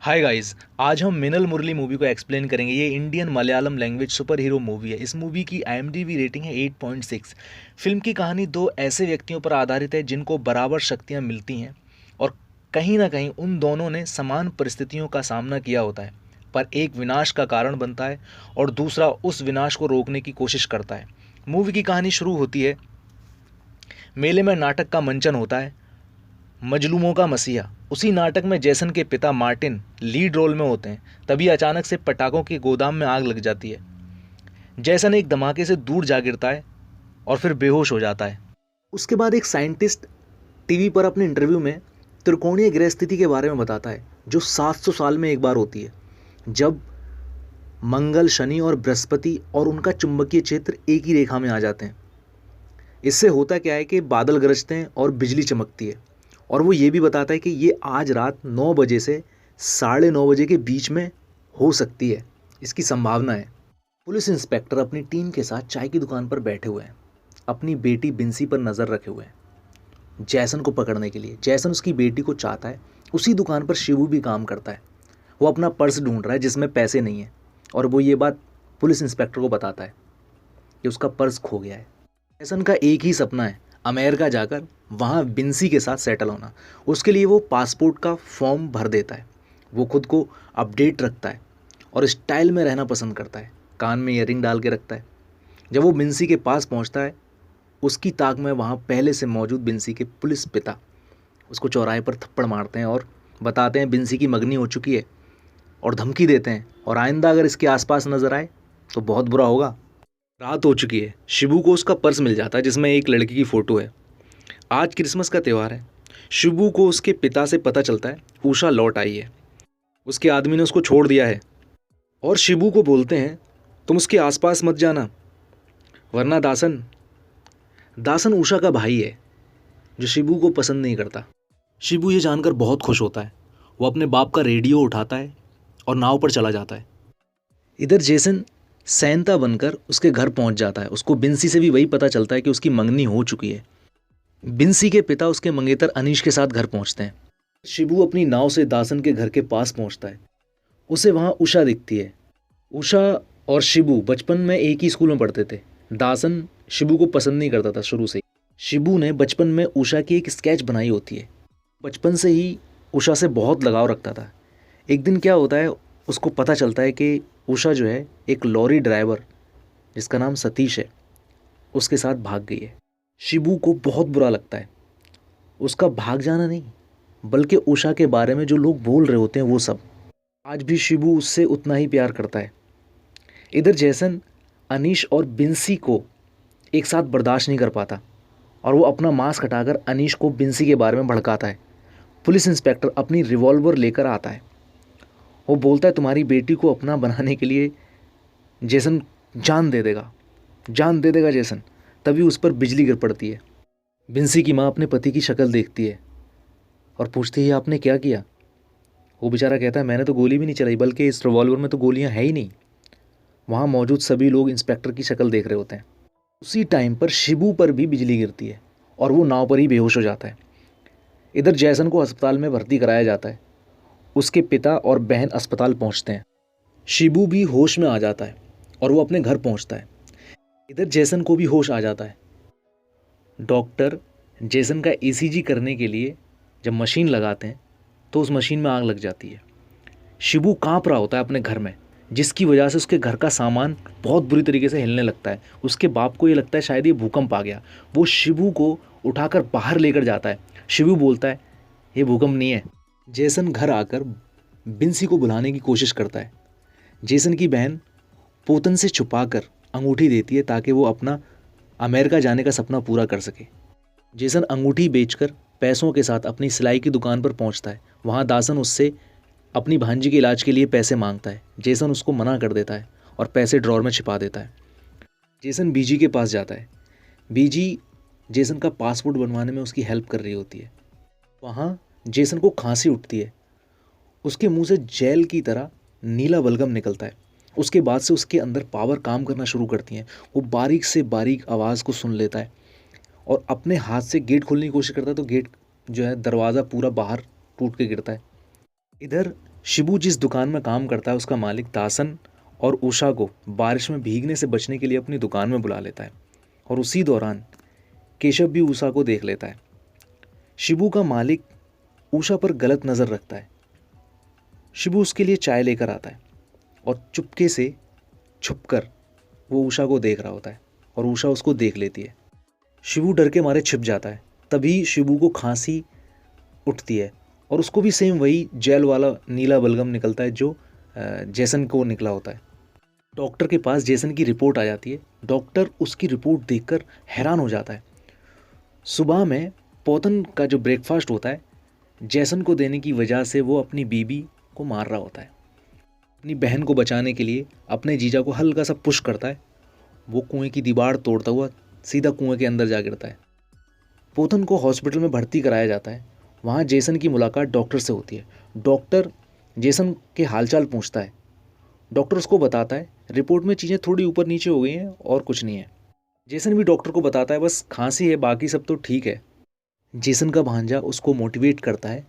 Hi guys, आज हम मिनल मुरली movie को एक्सप्लेन करेंगे। ये Indian Malayalam language super hero movie है। इस मूवी की IMDb रेटिंग है 8.6। फिल्म की कहानी दो ऐसे व्यक्तियों पर आधारित है जिनको बराबर शक्तियां मिलती हैं और कहीं ना कहीं उन दोनों ने समान परिस्थितियों का सामना किया होता है, पर एक विनाश का कारण बनता है और दूसरा उस विनाश को रोकने की कोशिश करता है। मूवी की कहानी शुरू होती है, मेले में नाटक का मंचन होता है, मजलूमों का मसीहा। उसी नाटक में जैसन के पिता मार्टिन लीड रोल में होते हैं। तभी अचानक से पटाखों के गोदाम में आग लग जाती है। जैसन एक धमाके से दूर जा गिरता है और फिर बेहोश हो जाता है। उसके बाद एक साइंटिस्ट टीवी पर अपने इंटरव्यू में त्रिकोणीय ग्रह स्थिति के बारे में बताता है, जो 700 साल में एक बार होती है, जब मंगल, शनि और बृहस्पति और उनका चुंबकीय क्षेत्र एक ही रेखा में आ जाते हैं। इससे होता क्या है कि बादल गरजते हैं और बिजली चमकती है। और वो ये भी बताता है कि ये आज रात 9 बजे से 9:30 बजे के बीच में हो सकती है, इसकी संभावना है। पुलिस इंस्पेक्टर अपनी टीम के साथ चाय की दुकान पर बैठे हुए हैं, अपनी बेटी बिंसी पर नज़र रखे हुए हैं जैसन को पकड़ने के लिए। जैसन उसकी बेटी को चाहता है। उसी दुकान पर शिवू भी काम करता है। वो अपना पर्स ढूंढ रहा है जिसमें पैसे नहीं है, और वो ये बात पुलिस इंस्पेक्टर को बताता है कि उसका पर्स खो गया है। जैसन का एक ही सपना है, अमेरिका जाकर वहाँ बिंसी के साथ सेटल होना। उसके लिए वो पासपोर्ट का फॉर्म भर देता है। वो खुद को अपडेट रखता है और स्टाइल में रहना पसंद करता है। कान में ईयरिंग डाल के रखता है। जब वो बिंसी के पास पहुँचता है, उसकी ताक में वहाँ पहले से मौजूद बिंसी के पुलिस पिता उसको चौराहे पर थप्पड़ मारते हैं और बताते हैं बिंसी की मंगनी हो चुकी है, और धमकी देते हैं, और आइंदा अगर इसके आसपास नजर आए तो बहुत बुरा होगा। रात हो चुकी है। शिबू को उसका पर्स मिल जाता है जिसमें एक लड़की की फ़ोटो है। आज क्रिसमस का त्यौहार है। शिबू को उसके पिता से पता चलता है उषा लौट आई है, उसके आदमी ने उसको छोड़ दिया है, और शिबू को बोलते हैं तुम उसके आसपास मत जाना, वरना दासन दासन उषा का भाई है जो शिबू को पसंद नहीं करता। शिबू ये जानकर बहुत खुश होता है। वो अपने बाप का रेडियो उठाता है और नाव पर चला जाता है। इधर जेसन सैंता बनकर उसके घर पहुंच जाता है। उसको बिंसी से भी वही पता चलता है कि उसकी मंगनी हो चुकी है। बिंसी के पिता उसके मंगेतर अनीश के साथ घर पहुंचते हैं। शिबू अपनी नाव से दासन के घर के पास पहुंचता है। उसे वहां उषा दिखती है। उषा और शिबू बचपन में एक ही स्कूल में पढ़ते थे। दासन शिबू को पसंद नहीं करता था शुरू से ही। शिबू ने बचपन में उषा की एक स्केच बनाई होती है। बचपन से ही उषा से बहुत लगाव रखता था। एक दिन क्या होता है, उसको पता चलता है कि उषा जो है एक लॉरी ड्राइवर जिसका नाम सतीश है, उसके साथ भाग गई है। शिबू को बहुत बुरा लगता है। उसका भाग जाना नहीं, बल्कि उषा के बारे में जो लोग बोल रहे होते हैं वो सब। आज भी शिबू उससे उतना ही प्यार करता है। इधर जैसन अनीश और बिंसी को एक साथ बर्दाश्त नहीं कर पाता, और वो अपना मास्क हटाकर अनीश को बिंसी के बारे में भड़काता है। पुलिस इंस्पेक्टर अपनी रिवॉल्वर लेकर आता है। वो बोलता है तुम्हारी बेटी को अपना बनाने के लिए जैसन जान दे देगा, जान दे देगा जैसन। तभी उस पर बिजली गिर पड़ती है। बिंसी की माँ अपने पति की शक्ल देखती है और पूछती है आपने क्या किया। वो बेचारा कहता है मैंने तो गोली भी नहीं चलाई, बल्कि इस रिवॉल्वर में तो गोलियां है ही नहीं। वहाँ मौजूद सभी लोग इंस्पेक्टर की शक्ल देख रहे होते हैं। उसी टाइम पर शिबू पर भी बिजली गिरती है और वो नाव पर ही बेहोश हो जाता है। इधर जैसन को अस्पताल में भर्ती कराया जाता है। उसके पिता और बहन अस्पताल पहुँचते हैं। शिबू भी होश में आ जाता है और वो अपने घर पहुँचता है। इधर जैसन को भी होश आ जाता है। डॉक्टर जैसन का ECG करने के लिए जब मशीन लगाते हैं तो उस मशीन में आग लग जाती है। शिबू कांप रहा होता है अपने घर में, जिसकी वजह से उसके घर का सामान बहुत बुरी तरीके से हिलने लगता है। उसके बाप को ये लगता है शायद ये भूकंप आ गया। वो शिबू को उठाकर बाहर लेकर जाता है। शिबू बोलता है ये भूकंप नहीं है। जैसन घर आकर बिंसी को बुलाने की कोशिश करता है। जैसन की बहन पोतन से छुपाकर अंगूठी देती है ताकि वो अपना अमेरिका जाने का सपना पूरा कर सके। जैसन अंगूठी बेचकर पैसों के साथ अपनी सिलाई की दुकान पर पहुंचता है। वहां दासन उससे अपनी भांजी के इलाज के लिए पैसे मांगता है। जैसन उसको मना कर देता है और पैसे ड्रॉर में छिपा देता है। जैसन बीजी के पास जाता है। बीजी जैसन का पासपोर्ट बनवाने में उसकी हेल्प कर रही होती है। वहाँ जैसन को खांसी उठती है। उसके मुंह से जेल की तरह नीला बलगम निकलता है। उसके बाद से उसके अंदर पावर काम करना शुरू करती हैं। वो बारीक से बारीक आवाज़ को सुन लेता है और अपने हाथ से गेट खोलने की कोशिश करता है तो गेट जो है, दरवाज़ा पूरा बाहर टूट के गिरता है। इधर शिबू जिस दुकान में काम करता है उसका मालिक दासन और उषा को बारिश में भीगने से बचने के लिए अपनी दुकान में बुला लेता है और उसी दौरान केशव भी उषा को देख लेता है। शिबू का मालिक उषा पर गलत नज़र रखता है। शिबू उसके लिए चाय लेकर आता है और चुपके से छुपकर वो उषा को देख रहा होता है और उषा उसको देख लेती है। शिबू डर के मारे छिप जाता है। तभी शिबू को खांसी उठती है और उसको भी सेम वही जेल वाला नीला बलगम निकलता है जो जेसन को निकला होता है। डॉक्टर के पास जेसन की रिपोर्ट आ जाती है। डॉक्टर उसकी रिपोर्ट देखकर हैरान हो जाता है। सुबह में पोतन का जो ब्रेकफास्ट होता है जेसन को देने की वजह से वो अपनी बीबी को मार रहा होता है। अपनी बहन को बचाने के लिए अपने जीजा को हल्का सा पुश करता है। वो कुएं की दीवार तोड़ता हुआ सीधा कुएं के अंदर जा गिरता है। पोतन को हॉस्पिटल में भर्ती कराया जाता है। वहाँ जेसन की मुलाकात डॉक्टर से होती है। डॉक्टर जेसन के हालचाल पूछता है। डॉक्टर उसको बताता है रिपोर्ट में चीज़ें थोड़ी ऊपर नीचे हो गई हैं और कुछ नहीं है। जेसन भी डॉक्टर को बताता है बस खांसी है, बाकी सब तो ठीक है। जेसन का भांजा उसको मोटिवेट करता है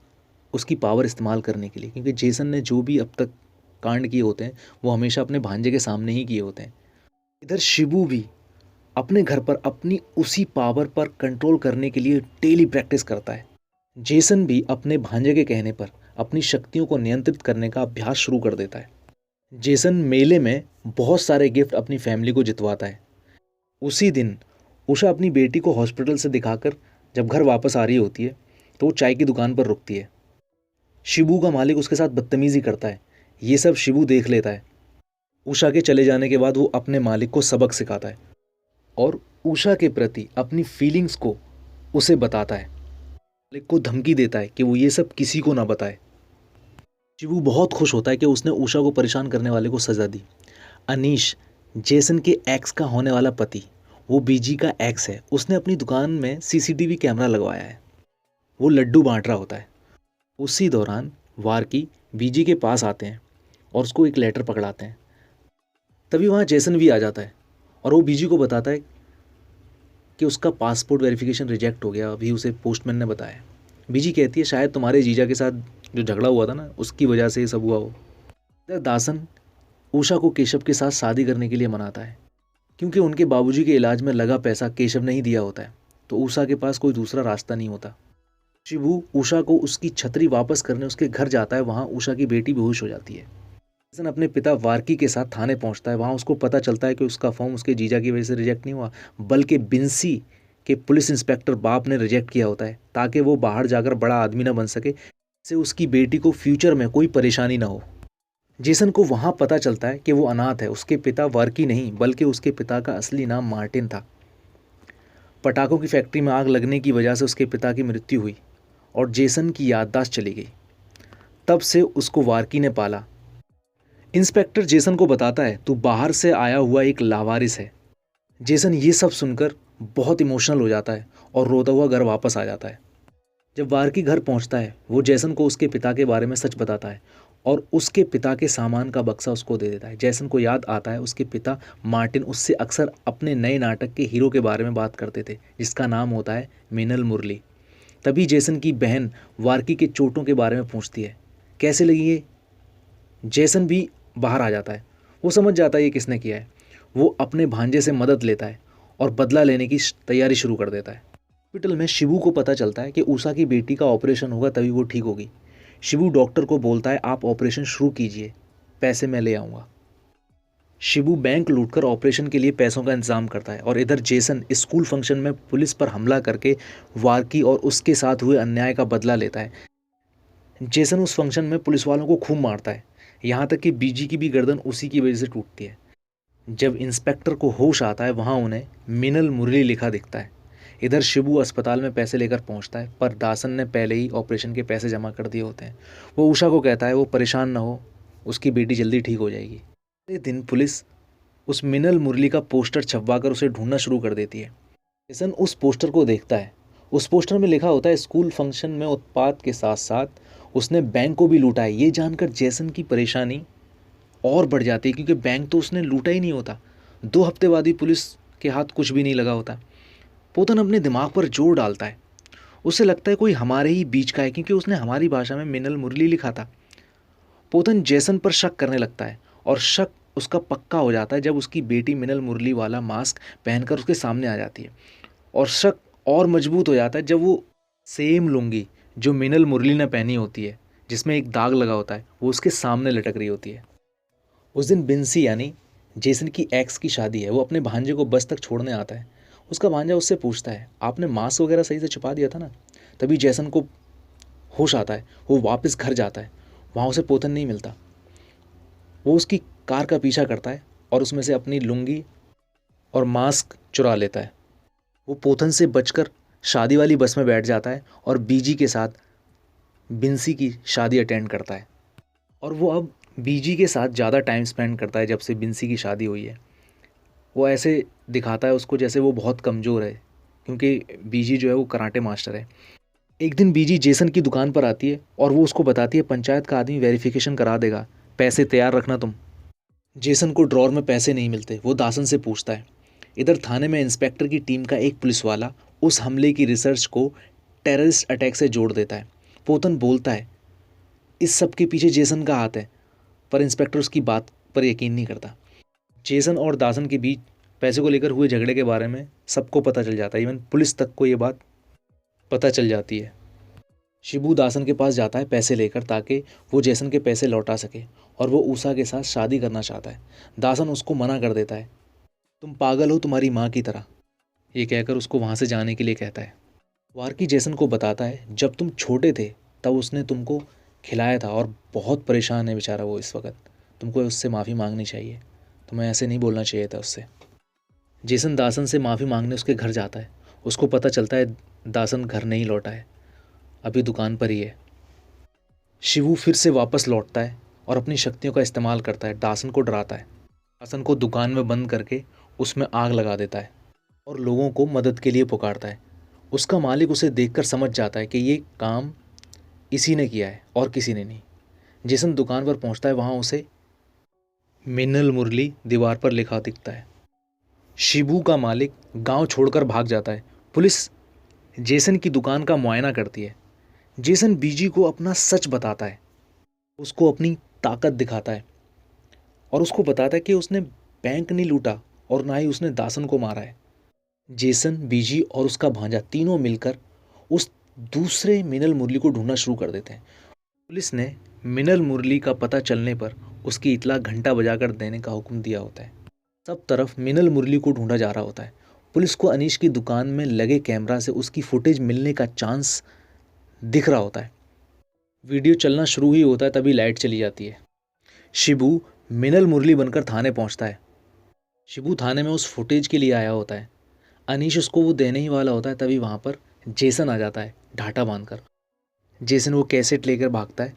उसकी पावर इस्तेमाल करने के लिए, क्योंकि जेसन ने जो भी अब तक कांड किए होते हैं वो हमेशा अपने भांजे के सामने ही किए होते हैं। इधर शिबू भी अपने घर पर अपनी उसी पावर पर कंट्रोल करने के लिए डेली प्रैक्टिस करता है। जेसन भी अपने भांजे के कहने पर अपनी शक्तियों को नियंत्रित करने का अभ्यास शुरू कर देता है। जेसन मेले में बहुत सारे गिफ्ट अपनी फैमिली को जितवाता है। उसी दिन उषा अपनी बेटी को हॉस्पिटल से दिखाकर जब घर वापस आ रही होती है तो वो चाय की दुकान पर रुकती है। शिबू का मालिक उसके साथ बदतमीजी करता है। ये सब शिबू देख लेता है। उषा के चले जाने के बाद वो अपने मालिक को सबक सिखाता है और उषा के प्रति अपनी फीलिंग्स को उसे बताता है। मालिक को धमकी देता है कि वो ये सब किसी को ना बताए। शिबू बहुत खुश होता है कि उसने उषा को परेशान करने वाले को सज़ा दी। अनीश जेसन के एक्स का होने वाला पति, वो बीजी का एक्स है। उसने अपनी दुकान में सीसीटीवी कैमरा लगवाया है। वो लड्डू बांट रहा होता है। उसी दौरान वारकी बीजी के पास आते हैं और उसको एक लेटर पकड़ाते हैं। तभी वहाँ जेसन भी आ जाता है और वो बीजी को बताता है कि उसका पासपोर्ट वेरिफिकेशन रिजेक्ट हो गया, अभी उसे पोस्टमैन ने बताया। बीजी कहती है शायद तुम्हारे जीजा के साथ जो झगड़ा हुआ था ना उसकी वजह से ये सब हुआ हो। दासन उषा को केशव के साथ शादी करने के लिए मनाता है, क्योंकि उनके बाबूजी के इलाज में लगा पैसा केशव ने ही दिया होता है, तो उषा के पास कोई दूसरा रास्ता नहीं होता। शिबू उषा को उसकी छतरी वापस करने उसके घर जाता है। वहाँ उषा की बेटी बेहोश हो जाती है। जेसन अपने पिता वारकी के साथ थाने पहुँचता है। वहाँ उसको पता चलता है कि उसका फॉर्म उसके जीजा की वजह से रिजेक्ट नहीं हुआ, बल्कि बिंसी के पुलिस इंस्पेक्टर बाप ने रिजेक्ट किया होता है ताकि वो बाहर जाकर बड़ा आदमी ना बन सके, इससे उसकी बेटी को फ्यूचर में कोई परेशानी ना हो। जेसन को वहाँ पता चलता है कि वो अनाथ है। उसके पिता वारकी नहीं बल्कि उसके पिता का असली नाम मार्टिन था। पटाखों की फैक्ट्री में आग लगने की वजह से उसके पिता की मृत्यु हुई और जेसन की याददाश्त चली गई। तब से उसको वारकी ने पाला। इंस्पेक्टर जेसन को बताता है तू बाहर से आया हुआ एक लावारिस है। जेसन ये सब सुनकर बहुत इमोशनल हो जाता है और रोता हुआ घर वापस आ जाता है। जब वारकी घर पहुंचता है वो जेसन को उसके पिता के बारे में सच बताता है और उसके पिता के सामान का बक्सा उसको दे देता है। जेसन को याद आता है उसके पिता मार्टिन उससे अक्सर अपने नए नाटक के हीरो के बारे में बात करते थे जिसका नाम होता है मिनल मुरली। तभी जेसन की बहन वारकी के चोटों के बारे में पूछती है कैसे लगी ये। जेसन भी बाहर आ जाता है। वो समझ जाता है ये किसने किया है। वो अपने भांजे से मदद लेता है और बदला लेने की तैयारी शुरू कर देता है। हॉस्पिटल में शिबू को पता चलता है कि उषा की बेटी का ऑपरेशन होगा तभी वो ठीक होगी। शिबू डॉक्टर को बोलता है आप ऑपरेशन शुरू कीजिए, पैसे मैं ले आऊँगा। शिबू बैंक लूटकर ऑपरेशन के लिए पैसों का इंतजाम करता है और इधर जेसन स्कूल फंक्शन में पुलिस पर हमला करके वारकी और उसके साथ हुए अन्याय का बदला लेता है। जेसन उस फंक्शन में पुलिस वालों को खूब मारता है, यहाँ तक कि बीजी की भी गर्दन उसी की वजह से टूटती है। जब इंस्पेक्टर को होश आता है वहाँ उन्हें मिनल मुरली लिखा दिखता है। इधर शिबू अस्पताल में पैसे लेकर पहुँचता है पर दासन ने पहले ही ऑपरेशन के पैसे जमा कर दिए होते हैं। वो उषा को कहता है वो परेशान ना हो, उसकी बेटी जल्दी ठीक हो जाएगी। अगले दिन पुलिस उस मिनल मुरली का पोस्टर छपवाकर उसे ढूंढना शुरू कर देती है। जेसन उस पोस्टर को देखता है। उस पोस्टर में लिखा होता है स्कूल फंक्शन में उत्पात के साथ साथ उसने बैंक को भी लूटा है। ये जानकर जेसन की परेशानी और बढ़ जाती है क्योंकि बैंक तो उसने लूटा ही नहीं होता। 2 हफ्ते बाद ही पुलिस के हाथ कुछ भी नहीं लगा होता। पोतन अपने दिमाग पर जोर डालता है। उसे लगता है कोई हमारे ही बीच का है क्योंकि उसने हमारी भाषा में मिनल मुरली लिखा था। पोतन जेसन पर शक करने लगता है और शक उसका पक्का हो जाता है जब उसकी बेटी मिनल मुरली वाला मास्क पहनकर उसके सामने आ जाती है। और शक और मजबूत हो जाता है जब वो सेम लुंगी जो मिनल मुरली ने पहनी होती है, जिसमें एक दाग लगा होता है, वो उसके सामने लटक रही होती है। उस दिन बिंसी यानी जेसन की एक्स की शादी है। वो अपने भांजे को बस तक छोड़ने आता है। उसका भांजा उससे पूछता है, आपने मास्क वगैरह सही से छुपा दिया था ना? तभी जेसन को होश आता है। वो वापस घर जाता है। वहाँ उसे पोतन नहीं मिलता। वो उसकी कार का पीछा करता है और उसमें से अपनी लुंगी और मास्क चुरा लेता है। वो पोतन से बचकर शादी वाली बस में बैठ जाता है और बीजी के साथ बिंसी की शादी अटेंड करता है। और वो अब बीजी के साथ ज़्यादा टाइम स्पेंड करता है जब से बिंसी की शादी हुई है। वो ऐसे दिखाता है उसको जैसे वो बहुत कमज़ोर है, क्योंकि बीजी जो है वो कराटे मास्टर है। एक दिन बीजी जेसन की दुकान पर आती है और वो उसको बताती है, पंचायत का आदमी वेरिफिकेशन करा देगा, पैसे तैयार रखना तुम। जेसन को ड्रॉर में पैसे नहीं मिलते। वो दासन से पूछता है। इधर थाने में इंस्पेक्टर की टीम का एक पुलिस वाला उस हमले की रिसर्च को टेररिस्ट अटैक से जोड़ देता है। पोतन बोलता है इस सब के पीछे जेसन का हाथ है, पर इंस्पेक्टर उसकी बात पर यकीन नहीं करता। जेसन और दासन के बीच पैसे को लेकर हुए झगड़े के बारे में सबको पता चल जाता है। इवन पुलिस तक को ये बात पता चल जाती है। शिबू दासन के पास जाता है पैसे लेकर, ताकि वो जेसन के पैसे लौटा सके, और वो ऊषा के साथ शादी करना चाहता है। दासन उसको मना कर देता है। तुम पागल हो तुम्हारी माँ की तरह, ये कहकर उसको वहाँ से जाने के लिए कहता है। वार्की जेसन को बताता है जब तुम छोटे थे तब उसने तुमको खिलाया था और बहुत परेशान है बेचारा वो इस वक्त। तुमको उससे माफ़ी मांगनी चाहिए, तुम्हें ऐसे नहीं बोलना चाहिए था उससे। जेसन दासन से माफ़ी मांगने उसके घर जाता है। उसको पता चलता है दासन घर नहीं लौटा है, अभी दुकान पर ही है। शिवू फिर से वापस लौटता है और अपनी शक्तियों का इस्तेमाल करता है। दासन को डराता है। दासन को दुकान में बंद करके उसमें आग लगा देता है और लोगों को मदद के लिए पुकारता है। उसका मालिक उसे देखकर समझ जाता है कि ये काम इसी ने किया है और किसी ने नहीं। जेसन दुकान पर पहुंचता है। वहाँ उसे मिन्नल मुरली दीवार पर लिखा दिखता है। शिबू का मालिक गांव छोड़कर भाग जाता है। पुलिस जेसन की दुकान का मुआयना करती है। जेसन बीजी को अपना सच बताता है, उसको अपनी ताकत दिखाता है और उसको बताता है कि उसने बैंक नहीं लूटा और ना ही उसने दासन को मारा है। जेसन, बीजी और उसका भांजा तीनों मिलकर उस दूसरे मिनल मुरली को ढूंढना शुरू कर देते हैं। पुलिस ने मिनल मुरली का पता चलने पर उसकी इतला घंटा बजाकर देने का हुक्म दिया होता है। सब तरफ मिनल मुरली को ढूंढा जा रहा होता है। पुलिस को अनीश की दुकान में लगे कैमरा से उसकी फुटेज मिलने का चांस दिख रहा होता है। वीडियो चलना शुरू ही होता है तभी लाइट चली जाती है। शिबू मिनल मुरली बनकर थाने पहुंचता है। शिबू थाने में उस फुटेज के लिए आया होता है। अनीश उसको वो देने ही वाला होता है तभी वहाँ पर जेसन आ जाता है ढाटा बांधकर। जेसन वो कैसेट लेकर भागता है।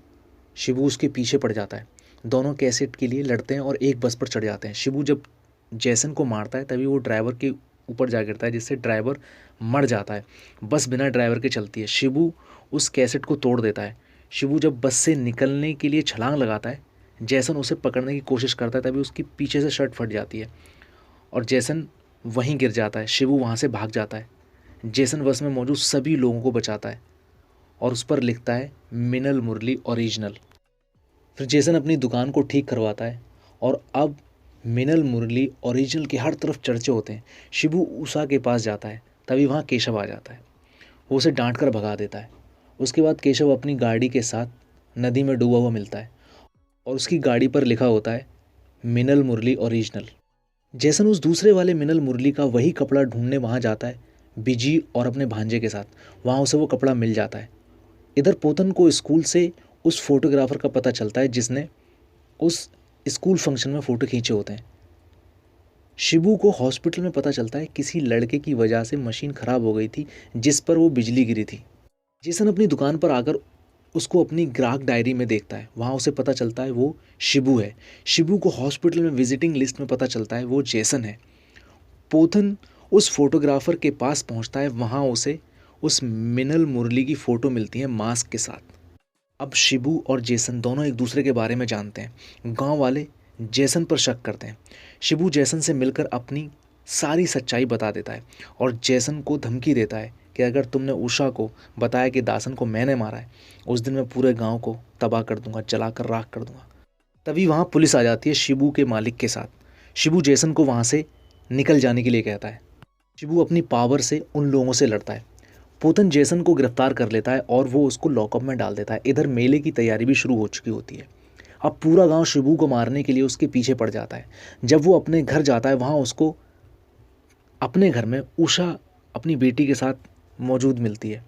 शिबू उसके पीछे पड़ जाता है। दोनों कैसेट के लिए लड़ते हैं और एक बस पर चढ़ जाते हैं। शिबू जब जेसन को मारता है तभी वो ड्राइवर के ऊपर जा गिरता है, जिससे ड्राइवर मर जाता है। बस बिना ड्राइवर के चलती है। शिबू उस कैसेट को तोड़ देता है। शिबू जब बस से निकलने के लिए छलांग लगाता है, जेसन उसे पकड़ने की कोशिश करता है तभी उसकी पीछे से शर्ट फट जाती है और जेसन वहीं गिर जाता है। शिबू वहाँ से भाग जाता है। जेसन बस में मौजूद सभी लोगों को बचाता है और उस पर लिखता है मिनल मुरली ओरिजिनल। फिर जेसन अपनी दुकान को ठीक करवाता है और अब मिनल मुरली ओरिजिनल के हर तरफ चर्चे होते हैं। शिबू उषा के पास जाता है तभी वहाँ केशव आ जाता है। वो उसे डांट कर भगा देता है। उसके बाद केशव अपनी गाड़ी के साथ नदी में डूबा हुआ मिलता है और उसकी गाड़ी पर लिखा होता है मिनल मुरली ओरिजिनल। जेसन उस दूसरे वाले मिनल मुरली का वही कपड़ा ढूंढने वहाँ जाता है बिजी और अपने भांजे के साथ। वहाँ उसे वो कपड़ा मिल जाता है। इधर पोतन को स्कूल से उस फोटोग्राफर का पता चलता है जिसने उस स्कूल फंक्शन में फ़ोटो खींचे होते हैं। शिबू को हॉस्पिटल में पता चलता है किसी लड़के की वजह से मशीन ख़राब हो गई थी जिस पर वो बिजली गिरी थी। जेसन अपनी दुकान पर आकर उसको अपनी ग्राहक डायरी में देखता है। वहाँ उसे पता चलता है वो शिबू है। शिबू को हॉस्पिटल में विजिटिंग लिस्ट में पता चलता है वो जेसन है। पोथन उस फोटोग्राफर के पास पहुँचता है। वहाँ उसे उस मिनल मुरली की फ़ोटो मिलती है मास्क के साथ। अब शिबू और जेसन दोनों एक दूसरे के बारे में जानते हैं। गांव वाले जेसन पर शक करते हैं। शिबू जेसन से मिलकर अपनी सारी सच्चाई बता देता है और जेसन को धमकी देता है कि अगर तुमने उषा को बताया कि दासन को मैंने मारा है, उस दिन मैं पूरे गांव को तबाह कर दूंगा, जलाकर राख कर दूंगा। तभी वहाँ पुलिस आ जाती है शिबू के मालिक के साथ। शिबू जेसन को वहाँ से निकल जाने के लिए कहता है। शिबू अपनी पावर से उन लोगों से लड़ता है। पोतन जेसन को गिरफ्तार कर लेता है और वो उसको लॉकअप में डाल देता है। इधर मेले की तैयारी भी शुरू हो चुकी होती है। अब पूरा गांव शिबू को मारने के लिए उसके पीछे पड़ जाता है। जब वो अपने घर जाता है, वहाँ उसको अपने घर में उषा अपनी बेटी के साथ मौजूद मिलती है।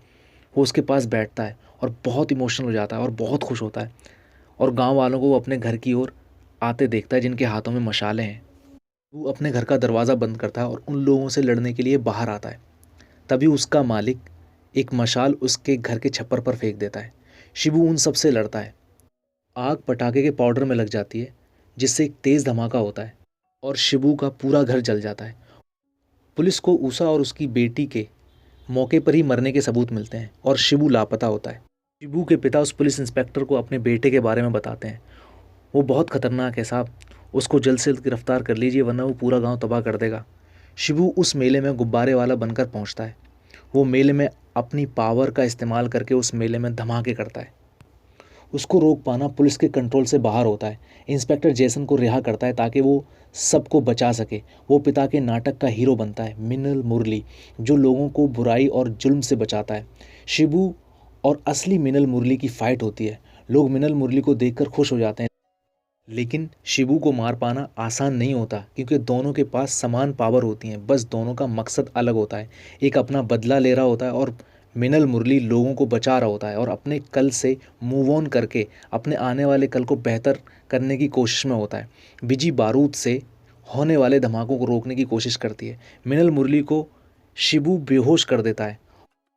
वो उसके पास बैठता है और बहुत इमोशनल हो जाता है और बहुत खुश होता है और गांव वालों को वो अपने घर की ओर आते देखता है जिनके हाथों में मशालें हैं। वो अपने घर का दरवाज़ा बंद करता है और उन लोगों से लड़ने के लिए बाहर आता है। तभी उसका मालिक एक मशाल उसके घर के छप्पर पर फेंक देता है। शिबू उन सब से लड़ता है। आग पटाखे के पाउडर में लग जाती है, जिससे एक तेज़ धमाका होता है और शिबू का पूरा घर जल जाता है। पुलिस को उषा और उसकी बेटी के मौके पर ही मरने के सबूत मिलते हैं और शिबू लापता होता है। शिबू के पिता उस पुलिस इंस्पेक्टर को अपने बेटे के बारे में बताते हैं। वो बहुत खतरनाक है साहब, उसको जल्द से जल्द गिरफ्तार कर लीजिए वरना वो पूरा गांव तबाह कर देगा। शिबू उस मेले में गुब्बारे वाला बनकर पहुंचता है। वो मेले में अपनी पावर का इस्तेमाल करके उस मेले में धमाके करता है। उसको रोक पाना पुलिस के कंट्रोल से बाहर होता है। इंस्पेक्टर जेसन को रिहा करता है ताकि वो सबको बचा सके। वो पिता के नाटक का हीरो बनता है, मिनल मुरली, जो लोगों को बुराई और जुल्म से बचाता है। शिबू और असली मिनल मुरली की फाइट होती है। लोग मिनल मुरली को देखकर खुश हो जाते हैं, लेकिन शिबू को मार पाना आसान नहीं होता क्योंकि दोनों के पास समान पावर होती हैं, बस दोनों का मकसद अलग होता है। एक अपना बदला ले रहा होता है और मिनल मुरली लोगों को बचा रहा होता है और अपने कल से मूव ऑन करके अपने आने वाले कल को बेहतर करने की कोशिश में होता है। बिजी बारूद से होने वाले धमाकों को रोकने की कोशिश करती है। मिनल मुरली को शिबू बेहोश कर देता है।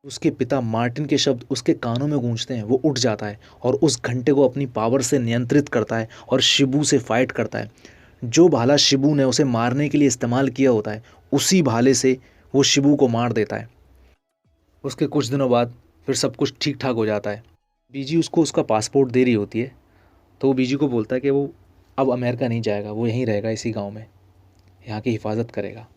उसके पिता मार्टिन के शब्द उसके कानों में गूंजते हैं। वो उठ जाता है और उस घंटे को अपनी पावर से नियंत्रित करता है और शिबू से फाइट करता है। जो भाला शिबू ने उसे मारने के लिए इस्तेमाल किया होता है, उसी भाले से वो शिबू को मार देता है। उसके कुछ दिनों बाद फिर सब कुछ ठीक ठाक हो जाता है। बीजी उसको उसका पासपोर्ट दे रही होती है, तो वो बीजी को बोलता है कि वो अब अमेरिका नहीं जाएगा, वो यहीं रहेगा इसी गाँव में, यहाँ की हिफाजत करेगा।